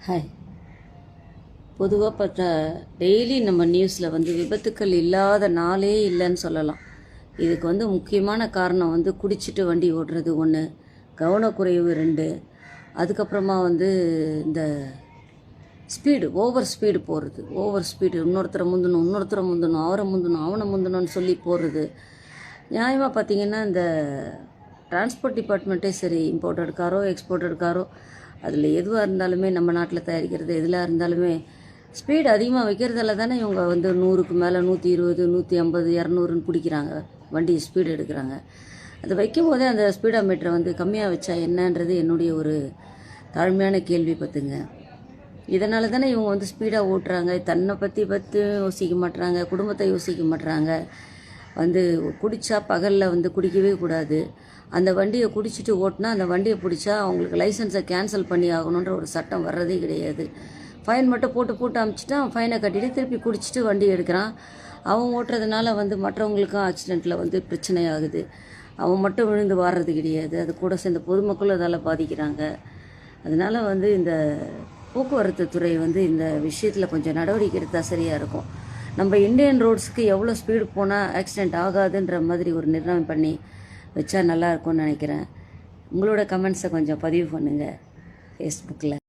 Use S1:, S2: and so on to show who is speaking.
S1: Hi. பொதுவாக பார்த்தா daily நம்ம நியூஸில் விபத்துக்கள் இல்லாத நாளே இல்லைன்னு சொல்லலாம். இதுக்கு முக்கியமான காரணம் குடிச்சிட்டு வண்டி ஓட்டுறது ஒன்று, கவனக்குறைவு 2, அதுக்கப்புறமா இந்த ஓவர் ஸ்பீடு போகிறது. ஓவர் ஸ்பீடு இன்னொருத்தரை முந்தணும், அவனை முந்தணும்னு சொல்லி போடுறது. நியாயமாக பார்த்தீங்கன்னா இந்த டிரான்ஸ்போர்ட் டிபார்ட்மெண்ட்டே சரி, இம்போர்ட்டட் காரோ எக்ஸ்போர்ட்டட் காரோ அதில் எதுவாக இருந்தாலுமே நம்ம நாட்டில் தயாரிக்கிறது எதில் இருந்தாலுமே ஸ்பீடு அதிகமாக வைக்கிறதால தானே இவங்க 100க்கு மேலே 120, 150, 200ன்னு பிடிக்கிறாங்க, வண்டி ஸ்பீடு எடுக்கிறாங்க. அதை வைக்கும் போதே அந்த ஸ்பீடா மீட்டரை கம்மியாக வச்சா என்னன்றது என்னுடைய ஒரு தாழ்மையான கேள்வி பார்த்துங்க. இதனால தானே இவங்க ஸ்பீடாக ஓட்டுறாங்க. தன்னை பற்றி யோசிக்க மாட்டுறாங்க, குடும்பத்தை யோசிக்க மாட்டுறாங்க. குடித்தா பகலில் குடிக்கவே கூடாது. அந்த வண்டியை குடிச்சிட்டு ஓட்டினா அந்த வண்டியை பிடிச்சா அவங்களுக்கு லைசன்ஸை கேன்சல் பண்ணி ஆகணுன்ற ஒரு சட்டம் வர்றதே கிடையாது. ஃபைன் மட்டும் போட்டு அமுச்சிட்டா ஃபைனை கட்டிட்டு திருப்பி குடிச்சிட்டு வண்டி எடுக்கிறான். அவன் ஓட்டுறதுனால மற்றவங்களுக்கும் ஆக்சிடெண்ட்டில் பிரச்சனை ஆகுது. அவன் மட்டும் விழுந்து வாடுறது கிடையாது, அது கூட சேர்ந்த பொதுமக்களும் அதால் பாதிக்கிறாங்க. அதனால் இந்த போக்குவரத்து துறை இந்த விஷயத்தில் கொஞ்சம் நடவடிக்கை எடுத்தால் சரியாக இருக்கும். நம்ம இந்தியன் ரோட்ஸுக்கு எவ்வளோ ஸ்பீடு போனால் ஆக்சிடெண்ட் ஆகாதுன்ற மாதிரி ஒரு நிர்ணயம் பண்ணி வச்சா நல்லாயிருக்கும்னு நினைக்கிறேன். உங்களோட கமெண்ட்ஸை கொஞ்சம் பதிவு பண்ணுங்கள் ஃபேஸ்புக்கில்.